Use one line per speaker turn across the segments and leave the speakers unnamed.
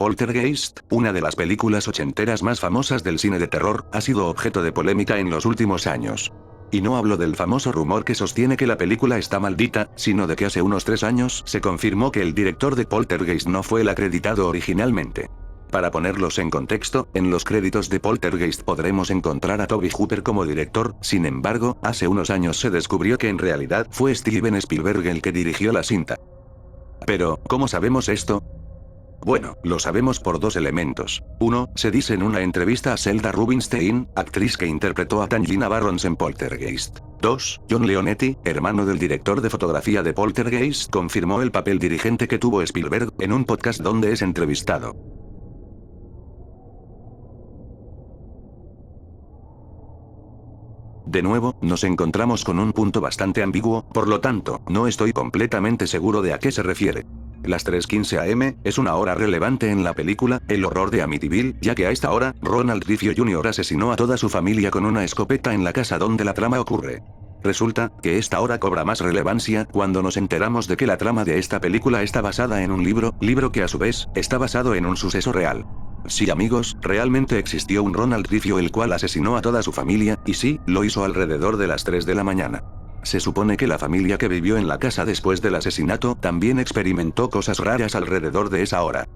Poltergeist, una de las películas ochenteras más famosas del cine de terror, ha sido objeto de polémica en los últimos años. Y no hablo del famoso rumor que sostiene que la película está maldita, sino de que hace unos 3 años se confirmó que el director de Poltergeist no fue el acreditado originalmente. Para ponerlos en contexto, en los créditos de Poltergeist podremos encontrar a Tobe Hooper como director, sin embargo, hace unos años se descubrió que en realidad fue Steven Spielberg el que dirigió la cinta. Pero, ¿cómo sabemos esto? Bueno, lo sabemos por 2 elementos. 1, se dice en una entrevista a Zelda Rubinstein, actriz que interpretó a Tangina Barrons en Poltergeist. 2, John Leonetti, hermano del director de fotografía de Poltergeist, confirmó el papel dirigente que tuvo Spielberg en un podcast donde es entrevistado. De nuevo, nos encontramos con un punto bastante ambiguo, por lo tanto, no estoy completamente seguro de a qué se refiere. Las 3:15 am, es una hora relevante en la película, El horror de Amityville, ya que a esta hora, Ronald Rifio Jr. asesinó a toda su familia con una escopeta en la casa donde la trama ocurre. Resulta, que esta hora cobra más relevancia, cuando nos enteramos de que la trama de esta película está basada en un libro que a su vez, está basado en un suceso real. Sí amigos, realmente existió un Ronald Rifio el cual asesinó a toda su familia, y sí, lo hizo alrededor de las 3 de la mañana. Se supone que la familia que vivió en la casa después del asesinato también experimentó cosas raras alrededor de esa hora.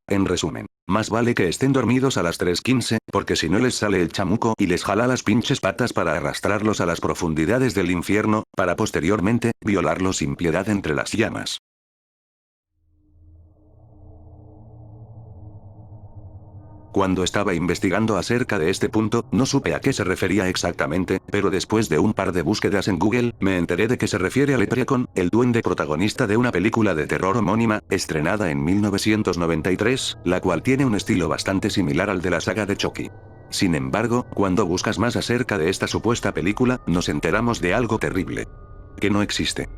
En resumen, más vale que estén dormidos a las 3:15, porque si no les sale el chamuco y les jala las pinches patas para arrastrarlos a las profundidades del infierno, para posteriormente, violarlos sin piedad entre las llamas. Cuando estaba investigando acerca de este punto, no supe a qué se refería exactamente, pero después de un par de búsquedas en Google, me enteré de que se refiere a Leprechaun, el duende protagonista de una película de terror homónima, estrenada en 1993, la cual tiene un estilo bastante similar al de la saga de Chucky. Sin embargo, cuando buscas más acerca de esta supuesta película, nos enteramos de algo terrible. Que no existe.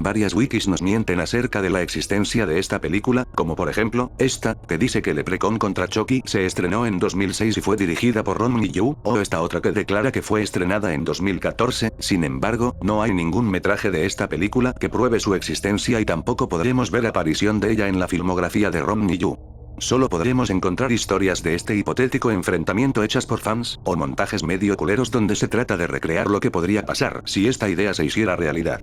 Varias wikis nos mienten acerca de la existencia de esta película, como por ejemplo, esta, que dice que Leprechaun contra Chucky se estrenó en 2006 y fue dirigida por Ron Millau, o esta otra que declara que fue estrenada en 2014, sin embargo, no hay ningún metraje de esta película que pruebe su existencia y tampoco podremos ver aparición de ella en la filmografía de Ron Millau. Solo podremos encontrar historias de este hipotético enfrentamiento hechas por fans, o montajes medio culeros donde se trata de recrear lo que podría pasar si esta idea se hiciera realidad.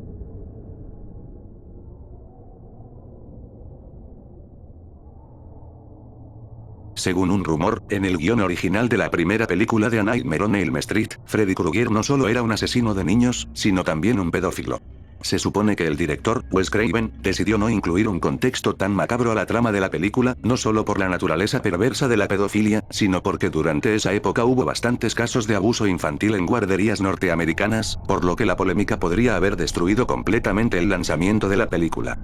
Según un rumor, en el guión original de la primera película de A Nightmare on Elm Street, Freddy Krueger no solo era un asesino de niños, sino también un pedófilo. Se supone que el director, Wes Craven, decidió no incluir un contexto tan macabro a la trama de la película, no solo por la naturaleza perversa de la pedofilia, sino porque durante esa época hubo bastantes casos de abuso infantil en guarderías norteamericanas, por lo que la polémica podría haber destruido completamente el lanzamiento de la película.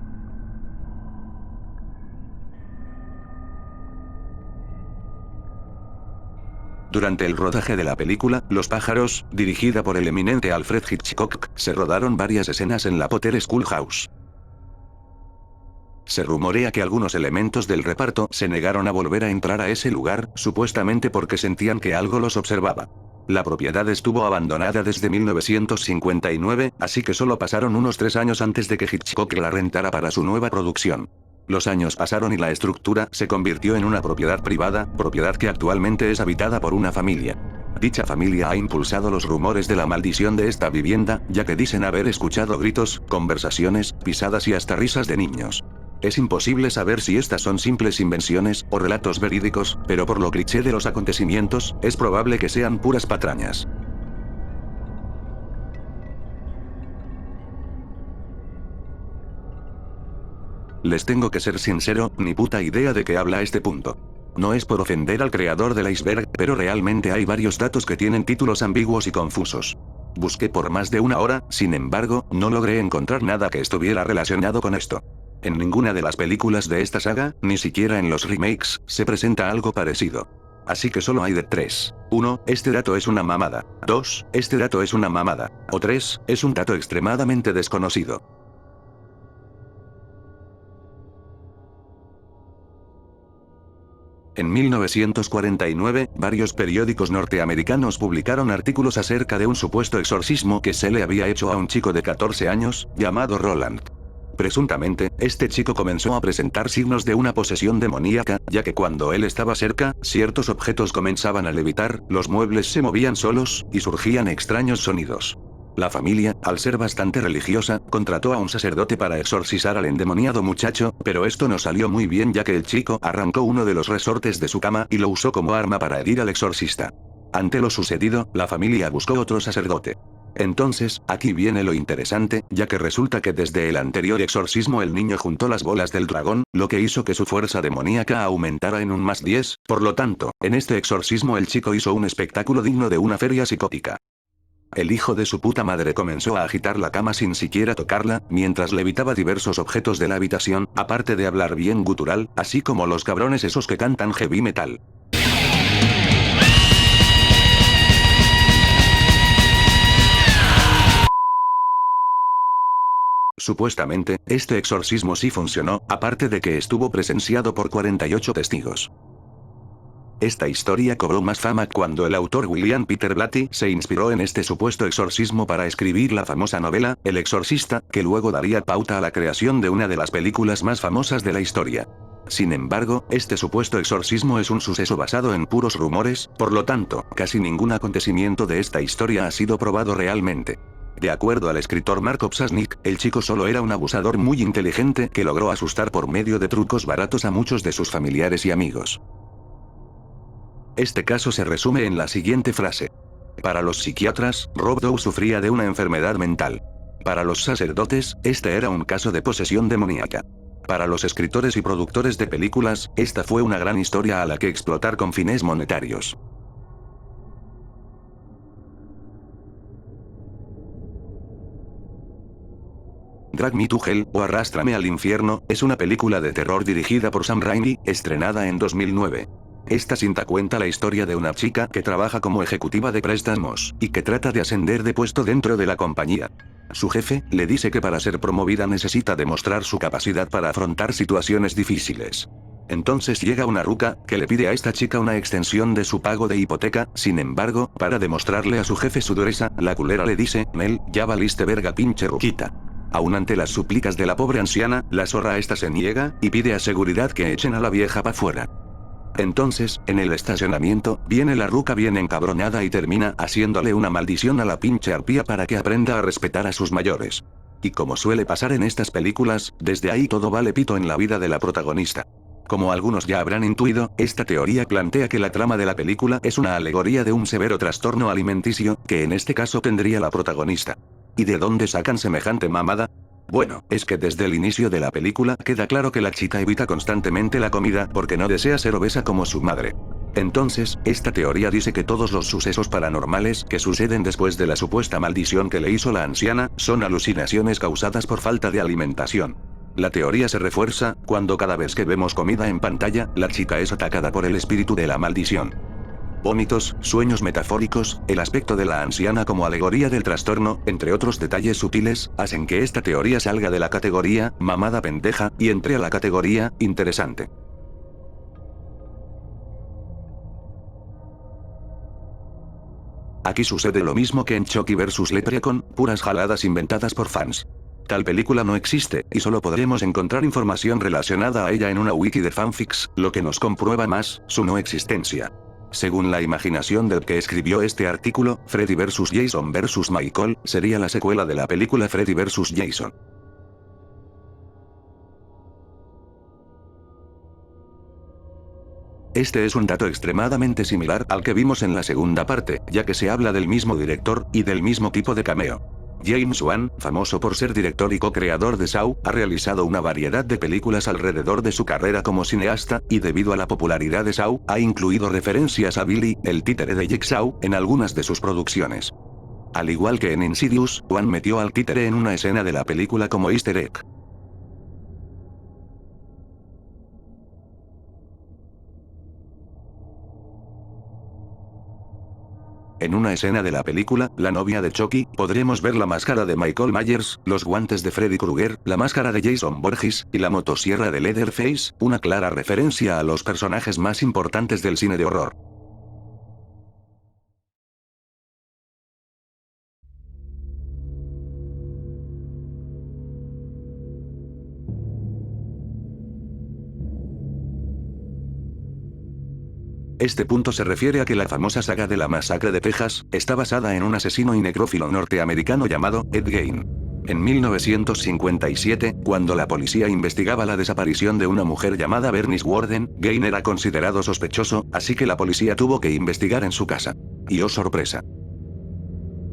Durante el rodaje de la película, Los pájaros, dirigida por el eminente Alfred Hitchcock, se rodaron varias escenas en la Potter Schoolhouse. Se rumorea que algunos elementos del reparto se negaron a volver a entrar a ese lugar, supuestamente porque sentían que algo los observaba. La propiedad estuvo abandonada desde 1959, así que solo pasaron unos 3 años antes de que Hitchcock la rentara para su nueva producción. Los años pasaron y la estructura se convirtió en una propiedad privada, propiedad que actualmente es habitada por una familia. Dicha familia ha impulsado los rumores de la maldición de esta vivienda, ya que dicen haber escuchado gritos, conversaciones, pisadas y hasta risas de niños. Es imposible saber si estas son simples invenciones o relatos verídicos, pero por lo cliché de los acontecimientos, es probable que sean puras patrañas. Les tengo que ser sincero, ni puta idea de qué habla este punto. No es por ofender al creador del iceberg, pero realmente hay varios datos que tienen títulos ambiguos y confusos. Busqué por más de 1 hora, sin embargo, no logré encontrar nada que estuviera relacionado con esto. En ninguna de las películas de esta saga, ni siquiera en los remakes, se presenta algo parecido. Así que solo hay de 3. 1, este dato es una mamada. 2, este dato es una mamada. O 3, es un dato extremadamente desconocido. En 1949, varios periódicos norteamericanos publicaron artículos acerca de un supuesto exorcismo que se le había hecho a un chico de 14 años, llamado Roland. Presuntamente, este chico comenzó a presentar signos de una posesión demoníaca, ya que cuando él estaba cerca, ciertos objetos comenzaban a levitar, los muebles se movían solos, y surgían extraños sonidos. La familia, al ser bastante religiosa, contrató a un sacerdote para exorcizar al endemoniado muchacho, pero esto no salió muy bien ya que el chico arrancó uno de los resortes de su cama y lo usó como arma para herir al exorcista. Ante lo sucedido, la familia buscó otro sacerdote. Entonces, aquí viene lo interesante, ya que resulta que desde el anterior exorcismo el niño juntó las bolas del dragón, lo que hizo que su fuerza demoníaca aumentara en un +10, por lo tanto, en este exorcismo el chico hizo un espectáculo digno de una feria psicótica. El hijo de su puta madre comenzó a agitar la cama sin siquiera tocarla, mientras levitaba diversos objetos de la habitación, aparte de hablar bien gutural, así como los cabrones esos que cantan heavy metal. Supuestamente, este exorcismo sí funcionó, aparte de que estuvo presenciado por 48 testigos. Esta historia cobró más fama cuando el autor William Peter Blatty se inspiró en este supuesto exorcismo para escribir la famosa novela, El Exorcista, que luego daría pauta a la creación de una de las películas más famosas de la historia. Sin embargo, este supuesto exorcismo es un suceso basado en puros rumores, por lo tanto, casi ningún acontecimiento de esta historia ha sido probado realmente. De acuerdo al escritor Mark Opsasnik, el chico solo era un abusador muy inteligente que logró asustar por medio de trucos baratos a muchos de sus familiares y amigos. Este caso se resume en la siguiente frase. Para los psiquiatras, Rob Doe sufría de una enfermedad mental. Para los sacerdotes, este era un caso de posesión demoníaca. Para los escritores y productores de películas, esta fue una gran historia a la que explotar con fines monetarios. Drag Me to Hell, o Arrástrame al Infierno, es una película de terror dirigida por Sam Raimi, estrenada en 2009. Esta cinta cuenta la historia de una chica que trabaja como ejecutiva de préstamos, y que trata de ascender de puesto dentro de la compañía. Su jefe, le dice que para ser promovida necesita demostrar su capacidad para afrontar situaciones difíciles. Entonces llega una ruca, que le pide a esta chica una extensión de su pago de hipoteca, sin embargo, para demostrarle a su jefe su dureza, la culera le dice, Nel, ya valiste verga pinche ruquita. Aún ante las súplicas de la pobre anciana, la zorra esta se niega, y pide a seguridad que echen a la vieja pa' fuera. Entonces, en el estacionamiento, viene la ruca bien encabronada y termina haciéndole una maldición a la pinche arpía para que aprenda a respetar a sus mayores. Y como suele pasar en estas películas, desde ahí todo vale pito en la vida de la protagonista. Como algunos ya habrán intuido, esta teoría plantea que la trama de la película es una alegoría de un severo trastorno alimenticio, que en este caso tendría la protagonista. ¿Y de dónde sacan semejante mamada? Bueno, es que desde el inicio de la película queda claro que la chica evita constantemente la comida porque no desea ser obesa como su madre. Entonces, esta teoría dice que todos los sucesos paranormales que suceden después de la supuesta maldición que le hizo la anciana, son alucinaciones causadas por falta de alimentación. La teoría se refuerza cuando cada vez que vemos comida en pantalla, la chica es atacada por el espíritu de la maldición. Vómitos, sueños metafóricos, el aspecto de la anciana como alegoría del trastorno, entre otros detalles sutiles, hacen que esta teoría salga de la categoría, mamada pendeja, y entre a la categoría, interesante. Aquí sucede lo mismo que en Chucky vs. Leprechaun, puras jaladas inventadas por fans. Tal película no existe, y solo podremos encontrar información relacionada a ella en una wiki de fanfics, lo que nos comprueba más, su no existencia. Según la imaginación del que escribió este artículo, Freddy vs. Jason vs. Michael, sería la secuela de la película Freddy vs. Jason. Este es un dato extremadamente similar al que vimos en la segunda parte, ya que se habla del mismo director, y del mismo tipo de cameo. James Wan, famoso por ser director y co-creador de Saw, ha realizado una variedad de películas alrededor de su carrera como cineasta, y debido a la popularidad de Saw, ha incluido referencias a Billy, el títere de Jigsaw, en algunas de sus producciones. Al igual que en Insidious, Wan metió al títere en una escena de la película como easter egg. En una escena de la película, La novia de Chucky, podremos ver la máscara de Michael Myers, los guantes de Freddy Krueger, la máscara de Jason Voorhees, y la motosierra de Leatherface, una clara referencia a los personajes más importantes del cine de horror. Este punto se refiere a que la famosa saga de la masacre de Texas está basada en un asesino y necrófilo norteamericano llamado Ed Gein. En 1957, cuando la policía investigaba la desaparición de una mujer llamada Bernice Worden, Gein era considerado sospechoso, así que la policía tuvo que investigar en su casa. Y oh sorpresa.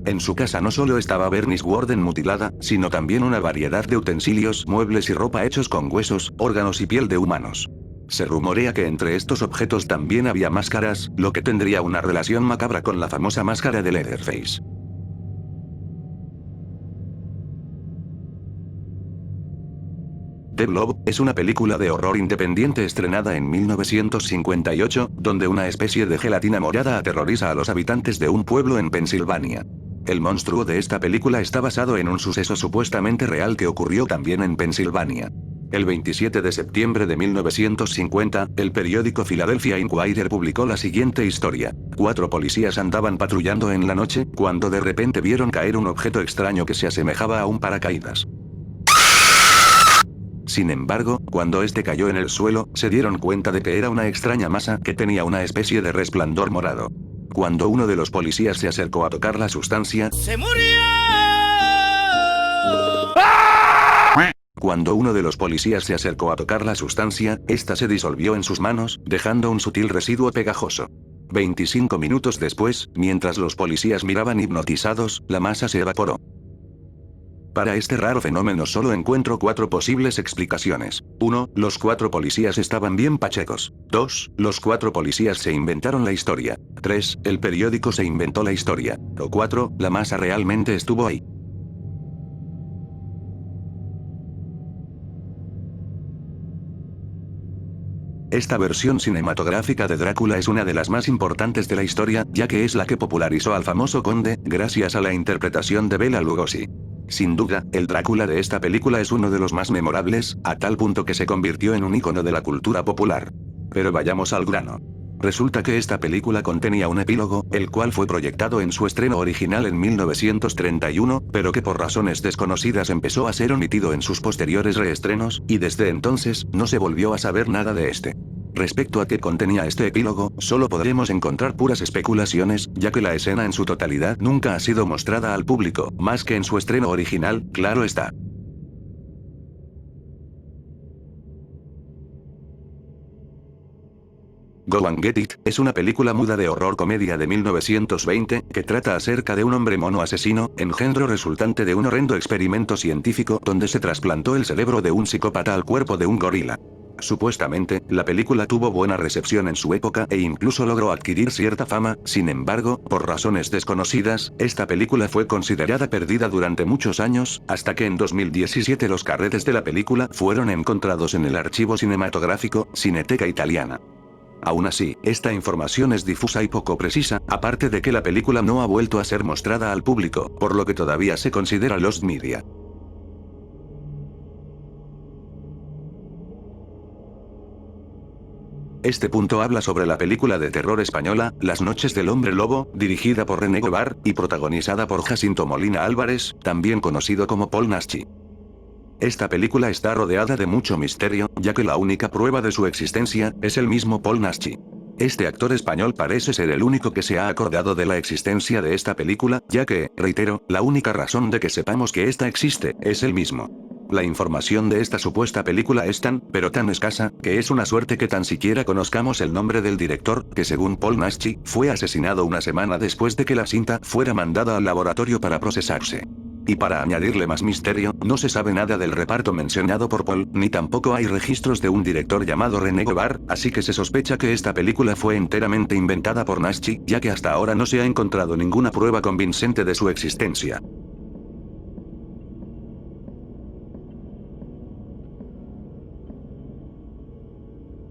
En su casa no solo estaba Bernice Worden mutilada, sino también una variedad de utensilios, muebles y ropa hechos con huesos, órganos y piel de humanos. Se rumorea que entre estos objetos también había máscaras, lo que tendría una relación macabra con la famosa máscara de Leatherface. The Blob es una película de horror independiente estrenada en 1958, donde una especie de gelatina morada aterroriza a los habitantes de un pueblo en Pensilvania. El monstruo de esta película está basado en un suceso supuestamente real que ocurrió también en Pensilvania. El 27 de septiembre de 1950, el periódico Philadelphia Inquirer publicó la siguiente historia. 4 policías andaban patrullando en la noche, cuando de repente vieron caer un objeto extraño que se asemejaba a un paracaídas. Sin embargo, cuando este cayó en el suelo, se dieron cuenta de que era una extraña masa que tenía una especie de resplandor morado. Cuando uno de los policías se acercó a tocar la sustancia, ¡se murió! Cuando uno de los policías se acercó a tocar la sustancia, esta se disolvió en sus manos, dejando un sutil residuo pegajoso. 25 minutos después, mientras los policías miraban hipnotizados, la masa se evaporó. Para este raro fenómeno solo encuentro 4 posibles explicaciones. 1. Los 4 policías estaban bien pachecos. 2. Los 4 policías se inventaron la historia. 3. El periódico se inventó la historia. O 4. La masa realmente estuvo ahí. Esta versión cinematográfica de Drácula es una de las más importantes de la historia, ya que es la que popularizó al famoso conde, gracias a la interpretación de Bela Lugosi. Sin duda, el Drácula de esta película es uno de los más memorables, a tal punto que se convirtió en un ícono de la cultura popular. Pero vayamos al grano. Resulta que esta película contenía un epílogo, el cual fue proyectado en su estreno original en 1931, pero que por razones desconocidas empezó a ser omitido en sus posteriores reestrenos, y desde entonces, no se volvió a saber nada de este. Respecto a qué contenía este epílogo, solo podremos encontrar puras especulaciones, ya que la escena en su totalidad nunca ha sido mostrada al público, más que en su estreno original, claro está. Go and Get It es una película muda de horror comedia de 1920, que trata acerca de un hombre mono asesino, engendro resultante de un horrendo experimento científico donde se trasplantó el cerebro de un psicópata al cuerpo de un gorila. Supuestamente, la película tuvo buena recepción en su época e incluso logró adquirir cierta fama, sin embargo, por razones desconocidas, esta película fue considerada perdida durante muchos años, hasta que en 2017 los carretes de la película fueron encontrados en el archivo cinematográfico, Cineteca Italiana. Aún así, esta información es difusa y poco precisa, aparte de que la película no ha vuelto a ser mostrada al público, por lo que todavía se considera lost media. Este punto habla sobre la película de terror española, Las noches del hombre lobo, dirigida por René Gobar, y protagonizada por Jacinto Molina Álvarez, también conocido como Paul Naschy. Esta película está rodeada de mucho misterio, ya que la única prueba de su existencia es el mismo Paul Naschy. Este actor español parece ser el único que se ha acordado de la existencia de esta película, ya que, reitero, la única razón de que sepamos que esta existe es él mismo. La información de esta supuesta película es tan, pero tan escasa, que es una suerte que tan siquiera conozcamos el nombre del director, que según Paul Naschy, fue asesinado una semana después de que la cinta fuera mandada al laboratorio para procesarse. Y para añadirle más misterio, no se sabe nada del reparto mencionado por Paul, ni tampoco hay registros de un director llamado René Gobar, así que se sospecha que esta película fue enteramente inventada por Naschy, ya que hasta ahora no se ha encontrado ninguna prueba convincente de su existencia.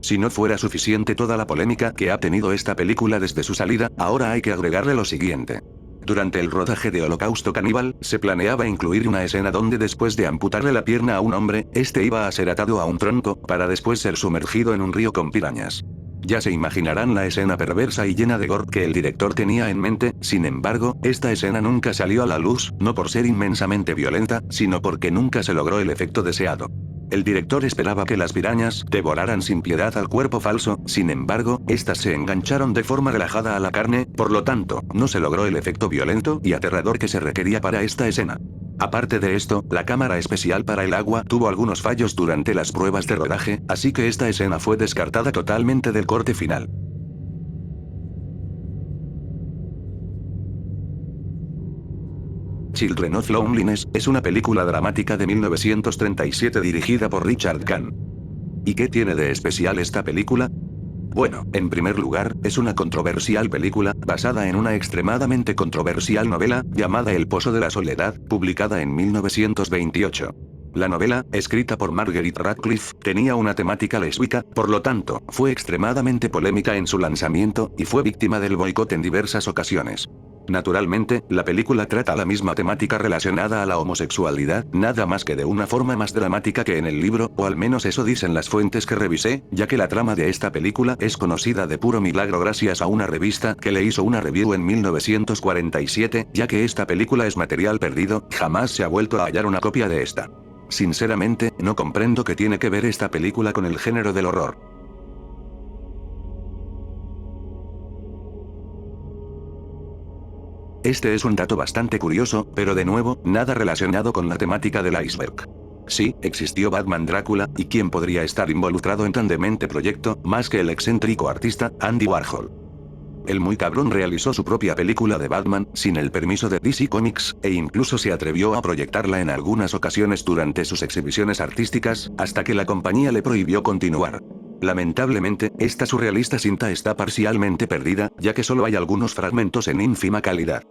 Si no fuera suficiente toda la polémica que ha tenido esta película desde su salida, ahora hay que agregarle lo siguiente. Durante el rodaje de Holocausto Caníbal, se planeaba incluir una escena donde después de amputarle la pierna a un hombre, este iba a ser atado a un tronco, para después ser sumergido en un río con pirañas. Ya se imaginarán la escena perversa y llena de gore que el director tenía en mente, sin embargo, esta escena nunca salió a la luz, no por ser inmensamente violenta, sino porque nunca se logró el efecto deseado. El director esperaba que las pirañas devoraran sin piedad al cuerpo falso, sin embargo, estas se engancharon de forma relajada a la carne, por lo tanto, no se logró el efecto violento y aterrador que se requería para esta escena. Aparte de esto, la cámara especial para el agua tuvo algunos fallos durante las pruebas de rodaje, así que esta escena fue descartada totalmente del corte final. Children of Loneliness es una película dramática de 1937 dirigida por Richard Kahn. ¿Y qué tiene de especial esta película? Bueno, en primer lugar, es una controversial película, basada en una extremadamente controversial novela, llamada El Pozo de la Soledad, publicada en 1928. La novela, escrita por Marguerite Radcliffe, tenía una temática lésbica, por lo tanto, fue extremadamente polémica en su lanzamiento, y fue víctima del boicot en diversas ocasiones. Naturalmente, la película trata la misma temática relacionada a la homosexualidad, nada más que de una forma más dramática que en el libro, o al menos eso dicen las fuentes que revisé, ya que la trama de esta película es conocida de puro milagro gracias a una revista que le hizo una review en 1947, ya que esta película es material perdido, jamás se ha vuelto a hallar una copia de esta. Sinceramente, no comprendo qué tiene que ver esta película con el género del horror. Este es un dato bastante curioso, pero de nuevo, nada relacionado con la temática del iceberg. Sí, existió Batman Drácula, y ¿quién podría estar involucrado en tan demente proyecto, más que el excéntrico artista, Andy Warhol? El muy cabrón realizó su propia película de Batman, sin el permiso de DC Comics, e incluso se atrevió a proyectarla en algunas ocasiones durante sus exhibiciones artísticas, hasta que la compañía le prohibió continuar. Lamentablemente, esta surrealista cinta está parcialmente perdida, ya que solo hay algunos fragmentos en ínfima calidad.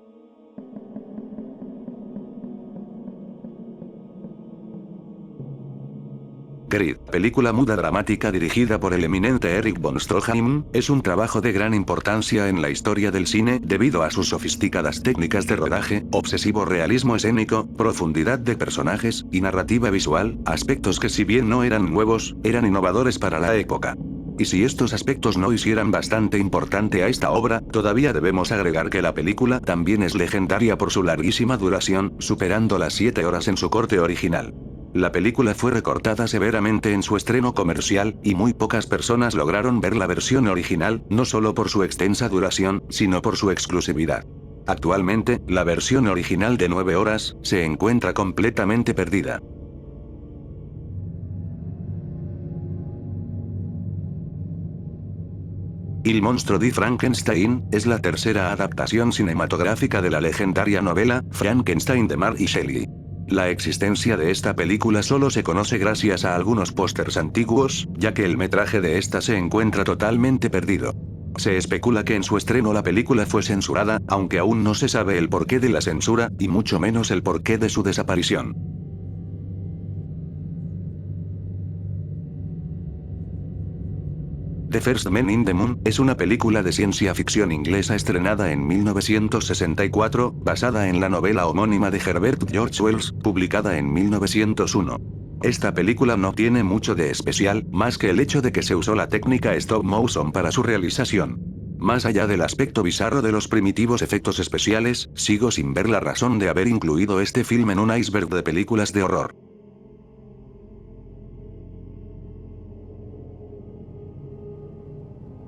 Creed, película muda dramática dirigida por el eminente Eric von Stroheim, es un trabajo de gran importancia en la historia del cine debido a sus sofisticadas técnicas de rodaje, obsesivo realismo escénico, profundidad de personajes, y narrativa visual, aspectos que si bien no eran nuevos, eran innovadores para la época. Y si estos aspectos no hicieran bastante importante a esta obra, todavía debemos agregar que la película también es legendaria por su larguísima duración, superando las 7 horas en su corte original. La película fue recortada severamente en su estreno comercial, y muy pocas personas lograron ver la versión original, no solo por su extensa duración, sino por su exclusividad. Actualmente, la versión original de 9 horas, se encuentra completamente perdida. Il monstruo di Frankenstein es la tercera adaptación cinematográfica de la legendaria novela Frankenstein de Mary Shelley. La existencia de esta película solo se conoce gracias a algunos pósters antiguos, ya que el metraje de esta se encuentra totalmente perdido. Se especula que en su estreno la película fue censurada, aunque aún no se sabe el porqué de la censura, y mucho menos el porqué de su desaparición. The First Man in the Moon es una película de ciencia ficción inglesa estrenada en 1964, basada en la novela homónima de Herbert George Wells, publicada en 1901. Esta película no tiene mucho de especial, más que el hecho de que se usó la técnica stop motion para su realización. Más allá del aspecto bizarro de los primitivos efectos especiales, sigo sin ver la razón de haber incluido este film en un iceberg de películas de horror.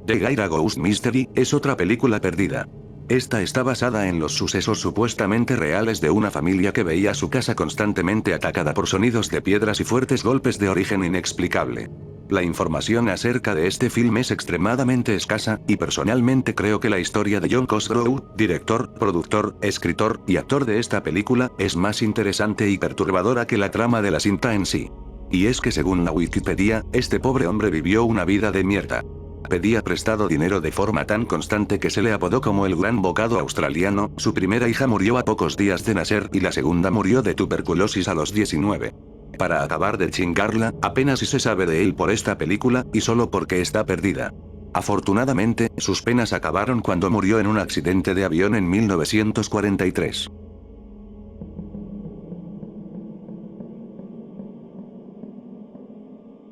The Gaira Ghost Mystery es otra película perdida. Esta está basada en los sucesos supuestamente reales de una familia que veía su casa constantemente atacada por sonidos de piedras y fuertes golpes de origen inexplicable. La información acerca de este film es extremadamente escasa, y personalmente creo que la historia de John Cosgrove, director, productor, escritor y actor de esta película, es más interesante y perturbadora que la trama de la cinta en sí. Y es que según la Wikipedia, este pobre hombre vivió una vida de mierda. Pedía prestado dinero de forma tan constante que se le apodó como el gran bocado australiano, su primera hija murió a pocos días de nacer y la segunda murió de tuberculosis a los 19. Para acabar de chingarla, apenas si se sabe de él por esta película, y solo porque está perdida. Afortunadamente, sus penas acabaron cuando murió en un accidente de avión en 1943.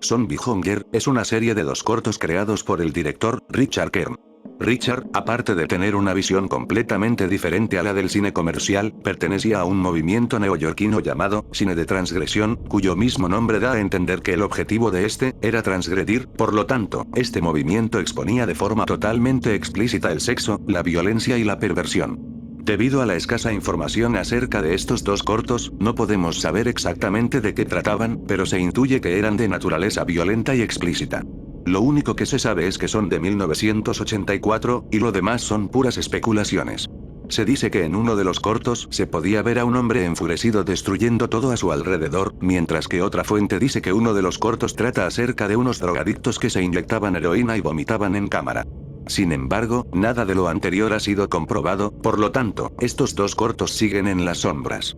Zombie Hunger es una serie de 2 cortos creados por el director Richard Kern. Richard, aparte de tener una visión completamente diferente a la del cine comercial, pertenecía a un movimiento neoyorquino llamado cine de transgresión, cuyo mismo nombre da a entender que el objetivo de este era transgredir. Por lo tanto, este movimiento exponía de forma totalmente explícita el sexo, la violencia y la perversión. Debido a la escasa información acerca de estos dos cortos, no podemos saber exactamente de qué trataban, pero se intuye que eran de naturaleza violenta y explícita. Lo único que se sabe es que son de 1984, y lo demás son puras especulaciones. Se dice que en uno de los cortos se podía ver a un hombre enfurecido destruyendo todo a su alrededor, mientras que otra fuente dice que uno de los cortos trata acerca de unos drogadictos que se inyectaban heroína y vomitaban en cámara. Sin embargo, nada de lo anterior ha sido comprobado, por lo tanto, estos dos cortos siguen en las sombras.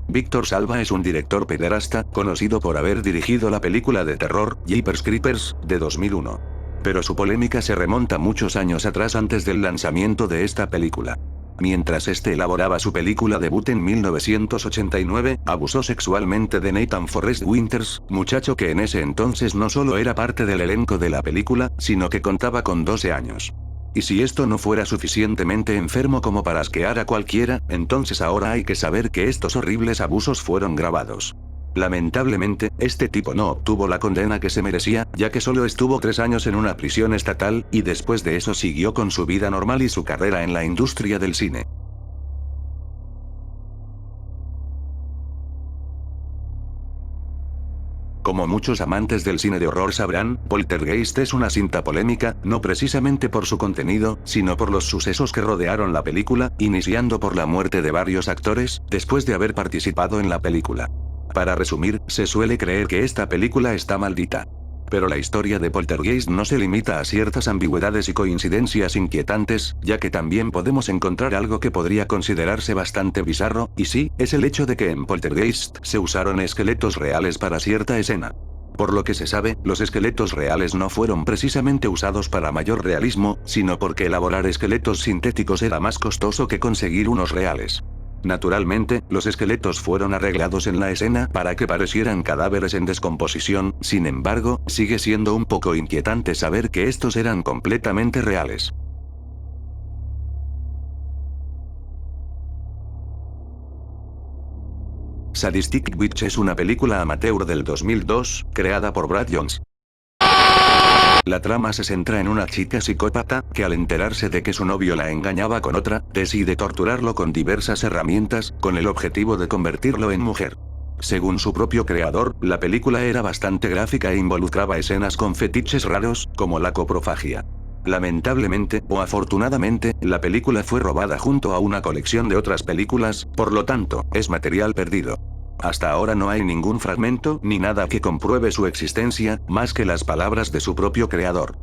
Víctor Salva es un director pederasta, conocido por haber dirigido la película de terror, Jeepers Creepers, de 2001. Pero su polémica se remonta muchos años atrás antes del lanzamiento de esta película. Mientras este elaboraba su película debut en 1989, abusó sexualmente de Nathan Forrest Winters, muchacho que en ese entonces no solo era parte del elenco de la película, sino que contaba con 12 años. Y si esto no fuera suficientemente enfermo como para asquear a cualquiera, entonces ahora hay que saber que estos horribles abusos fueron grabados. Lamentablemente, este tipo no obtuvo la condena que se merecía, ya que solo estuvo 3 años en una prisión estatal, y después de eso siguió con su vida normal y su carrera en la industria del cine. Como muchos amantes del cine de horror sabrán, Poltergeist es una cinta polémica, no precisamente por su contenido, sino por los sucesos que rodearon la película, iniciando por la muerte de varios actores, después de haber participado en la película. Para resumir, se suele creer que esta película está maldita. Pero la historia de Poltergeist no se limita a ciertas ambigüedades y coincidencias inquietantes, ya que también podemos encontrar algo que podría considerarse bastante bizarro, y sí, es el hecho de que en Poltergeist se usaron esqueletos reales para cierta escena. Por lo que se sabe, los esqueletos reales no fueron precisamente usados para mayor realismo, sino porque elaborar esqueletos sintéticos era más costoso que conseguir unos reales. Naturalmente, los esqueletos fueron arreglados en la escena para que parecieran cadáveres en descomposición, sin embargo, sigue siendo un poco inquietante saber que estos eran completamente reales. Sadistic Witch es una película amateur del 2002, creada por Brad Jones. La trama se centra en una chica psicópata, que al enterarse de que su novio la engañaba con otra, decide torturarlo con diversas herramientas, con el objetivo de convertirlo en mujer. Según su propio creador, la película era bastante gráfica e involucraba escenas con fetiches raros, como la coprofagia. Lamentablemente, o afortunadamente, la película fue robada junto a una colección de otras películas, por lo tanto, es material perdido. Hasta ahora no hay ningún fragmento ni nada que compruebe su existencia, más que las palabras de su propio creador.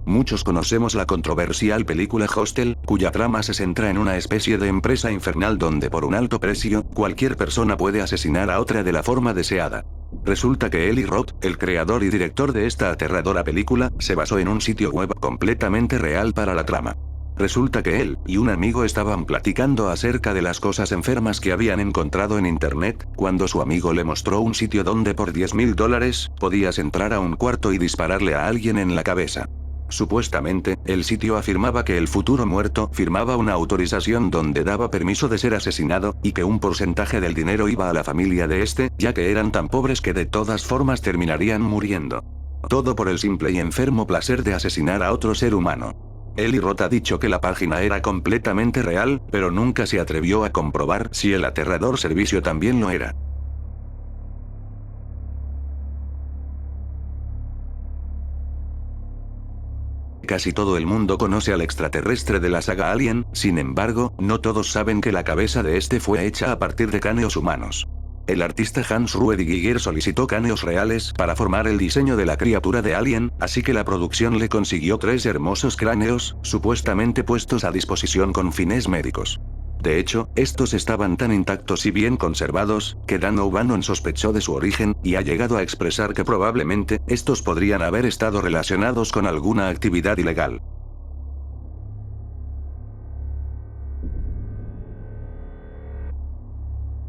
Muchos conocemos la controversial película Hostel, cuya trama se centra en una especie de empresa infernal donde por un alto precio, cualquier persona puede asesinar a otra de la forma deseada. Resulta que Eli Roth, el creador y director de esta aterradora película, se basó en un sitio web completamente real para la trama. Resulta que él y un amigo estaban platicando acerca de las cosas enfermas que habían encontrado en internet, cuando su amigo le mostró un sitio donde por $10,000 podías entrar a un cuarto y dispararle a alguien en la cabeza. Supuestamente, el sitio afirmaba que el futuro muerto firmaba una autorización donde daba permiso de ser asesinado, y que un porcentaje del dinero iba a la familia de este, ya que eran tan pobres que de todas formas terminarían muriendo. Todo por el simple y enfermo placer de asesinar a otro ser humano. Eli Roth ha dicho que la página era completamente real, pero nunca se atrevió a comprobar si el aterrador servicio también lo era. Casi todo el mundo conoce al extraterrestre de la saga Alien, sin embargo, no todos saben que la cabeza de este fue hecha a partir de cráneos humanos. El artista Hans Ruediger solicitó cráneos reales para formar el diseño de la criatura de Alien, así que la producción le consiguió 3 hermosos cráneos, supuestamente puestos a disposición con fines médicos. De hecho, estos estaban tan intactos y bien conservados, que Dan O'Bannon sospechó de su origen, y ha llegado a expresar que probablemente, estos podrían haber estado relacionados con alguna actividad ilegal.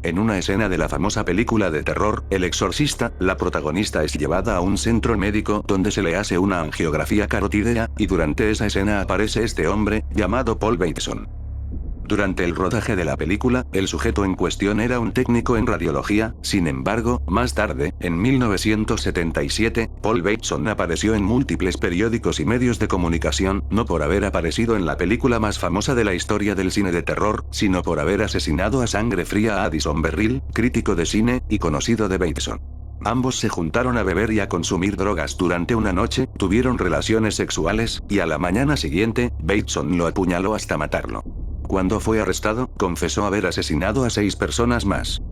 En una escena de la famosa película de terror, El Exorcista, la protagonista es llevada a un centro médico donde se le hace una angiografía carotídea, y durante esa escena aparece este hombre, llamado Paul Bateson. Durante el rodaje de la película, el sujeto en cuestión era un técnico en radiología. Sin embargo, más tarde, en 1977, Paul Bateson apareció en múltiples periódicos y medios de comunicación, no por haber aparecido en la película más famosa de la historia del cine de terror, sino por haber asesinado a sangre fría a Addison Merrill, crítico de cine, y conocido de Bateson. Ambos se juntaron a beber y a consumir drogas durante una noche, tuvieron relaciones sexuales, y a la mañana siguiente, Bateson lo apuñaló hasta matarlo. Cuando fue arrestado, confesó haber asesinado a 6 personas más.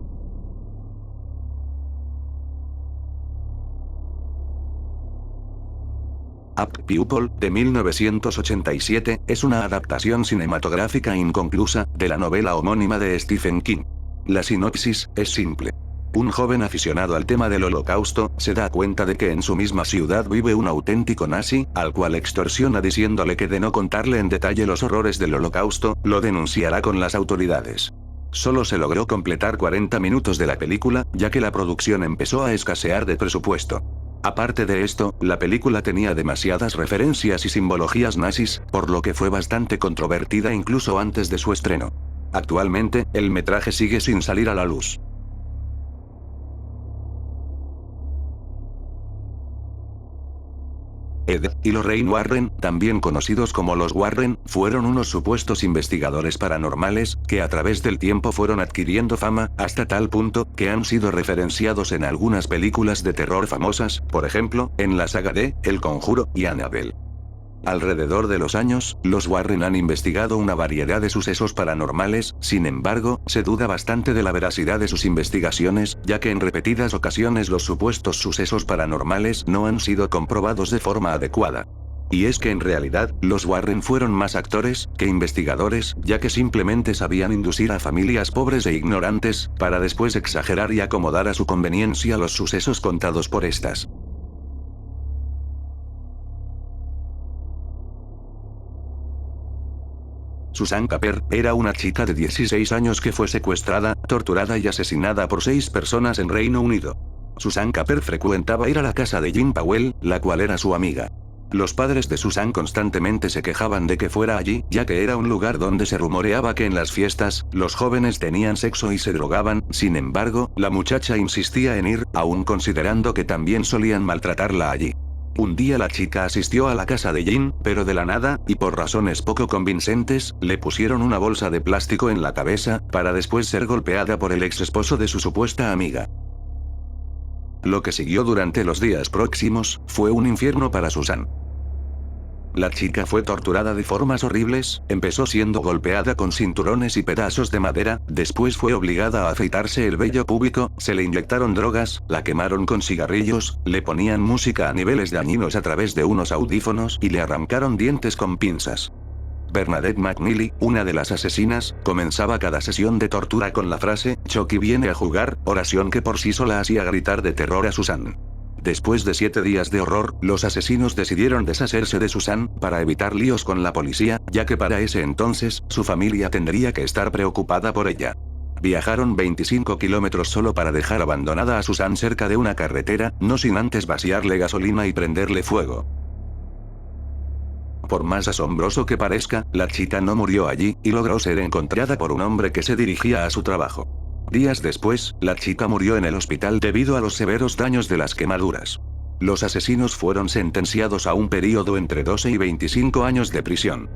Apt Pupil, de 1987, es una adaptación cinematográfica inconclusa, de la novela homónima de Stephen King. La sinopsis es simple. Un joven aficionado al tema del Holocausto, se da cuenta de que en su misma ciudad vive un auténtico nazi, al cual extorsiona diciéndole que de no contarle en detalle los horrores del Holocausto, lo denunciará con las autoridades. Solo se logró completar 40 minutos de la película, ya que la producción empezó a escasear de presupuesto. Aparte de esto, la película tenía demasiadas referencias y simbologías nazis, por lo que fue bastante controvertida incluso antes de su estreno. Actualmente, el metraje sigue sin salir a la luz. Ed y Lorraine Warren, también conocidos como los Warren, fueron unos supuestos investigadores paranormales, que a través del tiempo fueron adquiriendo fama, hasta tal punto, que han sido referenciados en algunas películas de terror famosas, por ejemplo, en la saga de El Conjuro y Annabelle. Alrededor de los años, los Warren han investigado una variedad de sucesos paranormales. Sin embargo, se duda bastante de la veracidad de sus investigaciones, ya que en repetidas ocasiones los supuestos sucesos paranormales no han sido comprobados de forma adecuada. Y es que en realidad, los Warren fueron más actores que investigadores, ya que simplemente sabían inducir a familias pobres e ignorantes, para después exagerar y acomodar a su conveniencia los sucesos contados por estas. Susan Capper era una chica de 16 años que fue secuestrada, torturada y asesinada por 6 personas en Reino Unido. Susan Capper frecuentaba ir a la casa de Jean Powell, la cual era su amiga. Los padres de Susan constantemente se quejaban de que fuera allí, ya que era un lugar donde se rumoreaba que en las fiestas, los jóvenes tenían sexo y se drogaban. Sin embargo, la muchacha insistía en ir, aun considerando que también solían maltratarla allí. Un día la chica asistió a la casa de Jean, pero de la nada, y por razones poco convincentes, le pusieron una bolsa de plástico en la cabeza, para después ser golpeada por el ex esposo de su supuesta amiga. Lo que siguió durante los días próximos, fue un infierno para Susan. La chica fue torturada de formas horribles, empezó siendo golpeada con cinturones y pedazos de madera, después fue obligada a afeitarse el vello púbico, se le inyectaron drogas, la quemaron con cigarrillos, le ponían música a niveles dañinos a través de unos audífonos y le arrancaron dientes con pinzas. Bernadette McNeely, una de las asesinas, comenzaba cada sesión de tortura con la frase, "Chucky viene a jugar", oración que por sí sola hacía gritar de terror a Susan. Después de 7 días de horror, los asesinos decidieron deshacerse de Susan, para evitar líos con la policía, ya que para ese entonces, su familia tendría que estar preocupada por ella. Viajaron 25 kilómetros solo para dejar abandonada a Susan cerca de una carretera, no sin antes vaciarle gasolina y prenderle fuego. Por más asombroso que parezca, la chica no murió allí, y logró ser encontrada por un hombre que se dirigía a su trabajo. Días después, la chica murió en el hospital debido a los severos daños de las quemaduras. Los asesinos fueron sentenciados a un período entre 12 y 25 años de prisión.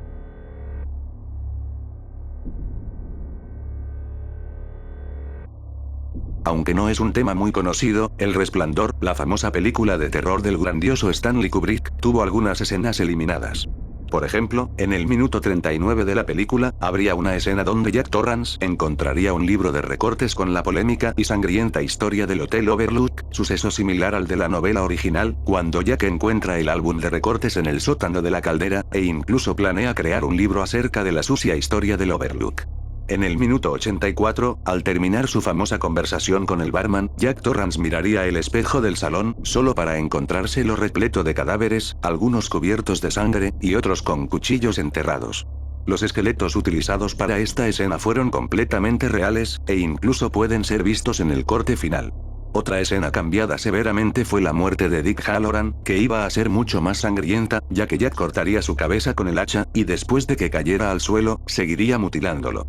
Aunque no es un tema muy conocido, El Resplandor, la famosa película de terror del grandioso Stanley Kubrick, tuvo algunas escenas eliminadas. Por ejemplo, en el minuto 39 de la película, habría una escena donde Jack Torrance encontraría un libro de recortes con la polémica y sangrienta historia del Hotel Overlook, suceso similar al de la novela original, cuando Jack encuentra el álbum de recortes en el sótano de la caldera, e incluso planea crear un libro acerca de la sucia historia del Overlook. En el minuto 84, al terminar su famosa conversación con el barman, Jack Torrance miraría el espejo del salón, solo para encontrárselo repleto de cadáveres, algunos cubiertos de sangre, y otros con cuchillos enterrados. Los esqueletos utilizados para esta escena fueron completamente reales, e incluso pueden ser vistos en el corte final. Otra escena cambiada severamente fue la muerte de Dick Halloran, que iba a ser mucho más sangrienta, ya que Jack cortaría su cabeza con el hacha, y después de que cayera al suelo, seguiría mutilándolo.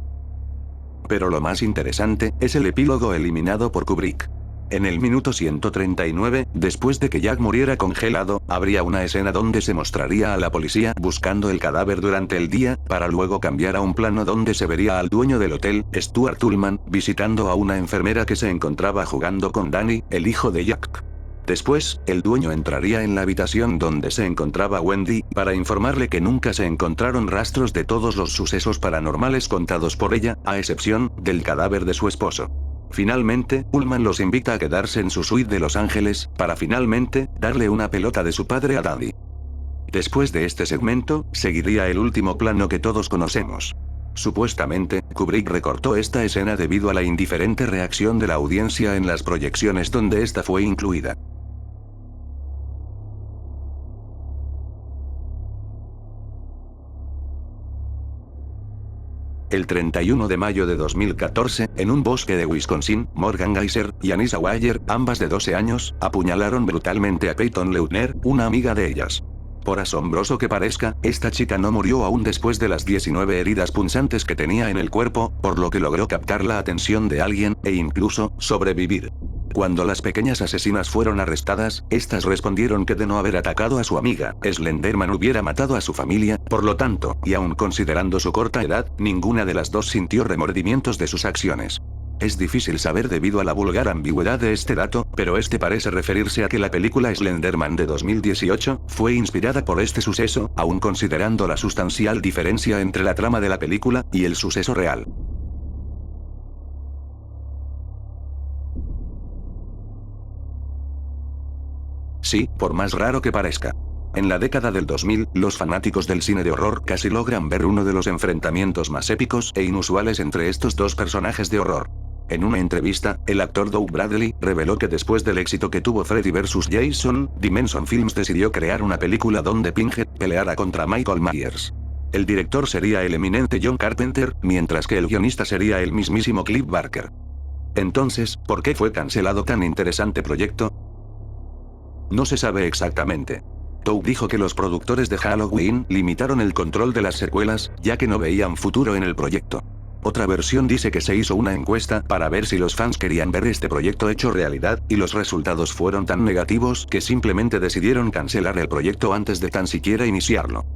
Pero lo más interesante, es el epílogo eliminado por Kubrick. En el minuto 139, después de que Jack muriera congelado, habría una escena donde se mostraría a la policía buscando el cadáver durante el día, para luego cambiar a un plano donde se vería al dueño del hotel, Stuart Ullman, visitando a una enfermera que se encontraba jugando con Danny, el hijo de Jack. Después, el dueño entraría en la habitación donde se encontraba Wendy, para informarle que nunca se encontraron rastros de todos los sucesos paranormales contados por ella, a excepción del cadáver de su esposo. Finalmente, Ullman los invita a quedarse en su suite de Los Ángeles, para finalmente, darle una pelota de su padre a Danny. Después de este segmento, seguiría el último plano que todos conocemos. Supuestamente, Kubrick recortó esta escena debido a la indiferente reacción de la audiencia en las proyecciones donde esta fue incluida. El 31 de mayo de 2014, en un bosque de Wisconsin, Morgan Geyser y Anissa Weier, ambas de 12 años, apuñalaron brutalmente a Peyton Leutner, una amiga de ellas. Por asombroso que parezca, esta chica no murió aún después de las 19 heridas punzantes que tenía en el cuerpo, por lo que logró captar la atención de alguien, e incluso, sobrevivir. Cuando las pequeñas asesinas fueron arrestadas, estas respondieron que de no haber atacado a su amiga, Slenderman hubiera matado a su familia, por lo tanto, y aun considerando su corta edad, ninguna de las dos sintió remordimientos de sus acciones. Es difícil saber debido a la vulgar ambigüedad de este dato, pero este parece referirse a que la película Slenderman de 2018 fue inspirada por este suceso, aun considerando la sustancial diferencia entre la trama de la película y el suceso real. Sí, por más raro que parezca. En la década del 2000, los fanáticos del cine de horror casi logran ver uno de los enfrentamientos más épicos e inusuales entre estos dos personajes de horror. En una entrevista, el actor Doug Bradley reveló que después del éxito que tuvo Freddy vs. Jason, Dimension Films decidió crear una película donde Pinhead peleara contra Michael Myers. El director sería el eminente John Carpenter, mientras que el guionista sería el mismísimo Clive Barker. Entonces, ¿por qué fue cancelado tan interesante proyecto? No se sabe exactamente. Doug dijo que los productores de Halloween limitaron el control de las secuelas, ya que no veían futuro en el proyecto. Otra versión dice que se hizo una encuesta para ver si los fans querían ver este proyecto hecho realidad, y los resultados fueron tan negativos que simplemente decidieron cancelar el proyecto antes de tan siquiera iniciarlo.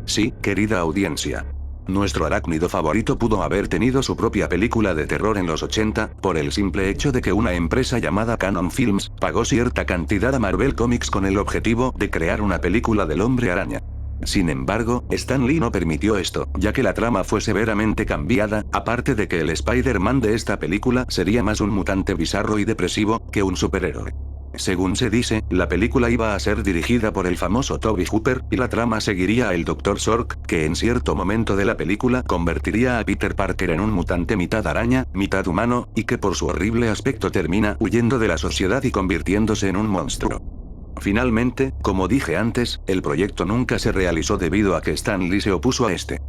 Sí, querida audiencia. Nuestro arácnido favorito pudo haber tenido su propia película de terror en los 80, por el simple hecho de que una empresa llamada Canon Films pagó cierta cantidad a Marvel Comics con el objetivo de crear una película del Hombre Araña. Sin embargo, Stan Lee no permitió esto, ya que la trama fue severamente cambiada, aparte de que el Spider-Man de esta película sería más un mutante bizarro y depresivo que un superhéroe. Según se dice, la película iba a ser dirigida por el famoso Toby Hooper, y la trama seguiría al Dr. Sork, que en cierto momento de la película convertiría a Peter Parker en un mutante mitad araña, mitad humano, y que por su horrible aspecto termina huyendo de la sociedad y convirtiéndose en un monstruo. Finalmente, como dije antes, el proyecto nunca se realizó debido a que Stan Lee se opuso a este.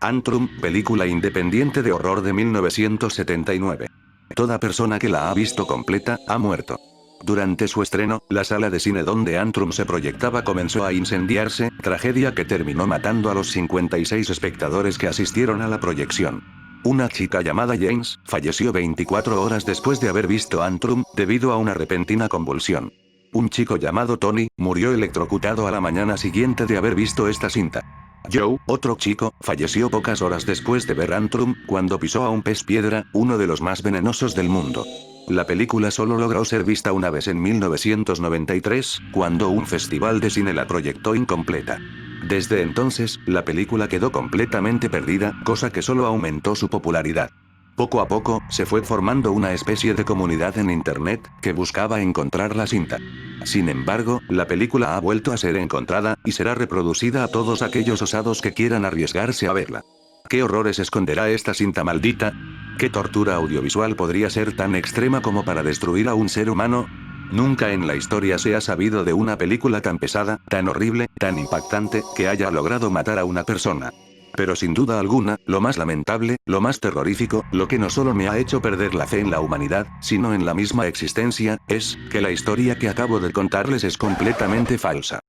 Antrum, película independiente de horror de 1979. Toda persona que la ha visto completa, ha muerto. Durante su estreno, la sala de cine donde Antrum se proyectaba comenzó a incendiarse, tragedia que terminó matando a los 56 espectadores que asistieron a la proyección. Una chica llamada James falleció 24 horas después de haber visto Antrum, debido a una repentina convulsión. Un chico llamado Tony murió electrocutado a la mañana siguiente de haber visto esta cinta. Joe, otro chico, falleció pocas horas después de ver Antrum, cuando pisó a un pez piedra, uno de los más venenosos del mundo. La película solo logró ser vista una vez en 1993, cuando un festival de cine la proyectó incompleta. Desde entonces, la película quedó completamente perdida, cosa que solo aumentó su popularidad. Poco a poco, se fue formando una especie de comunidad en internet, que buscaba encontrar la cinta. Sin embargo, la película ha vuelto a ser encontrada, y será reproducida a todos aquellos osados que quieran arriesgarse a verla. ¿Qué horrores esconderá esta cinta maldita? ¿Qué tortura audiovisual podría ser tan extrema como para destruir a un ser humano? Nunca en la historia se ha sabido de una película tan pesada, tan horrible, tan impactante, que haya logrado matar a una persona. Pero sin duda alguna, lo más lamentable, lo más terrorífico, lo que no solo me ha hecho perder la fe en la humanidad, sino en la misma existencia, es, que la historia que acabo de contarles es completamente falsa.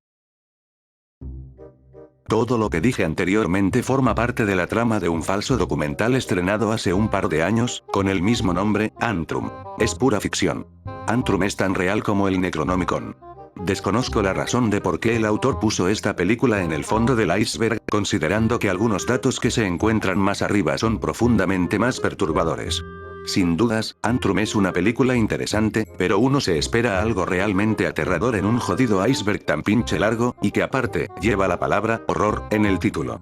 Todo lo que dije anteriormente forma parte de la trama de un falso documental estrenado hace un par de años, con el mismo nombre, Antrum. Es pura ficción. Antrum es tan real como el Necronomicon. Desconozco la razón de por qué el autor puso esta película en el fondo del iceberg, considerando que algunos datos que se encuentran más arriba son profundamente más perturbadores. Sin dudas, Antrum es una película interesante, pero uno se espera algo realmente aterrador en un jodido iceberg tan pinche largo, y que aparte, lleva la palabra horror en el título.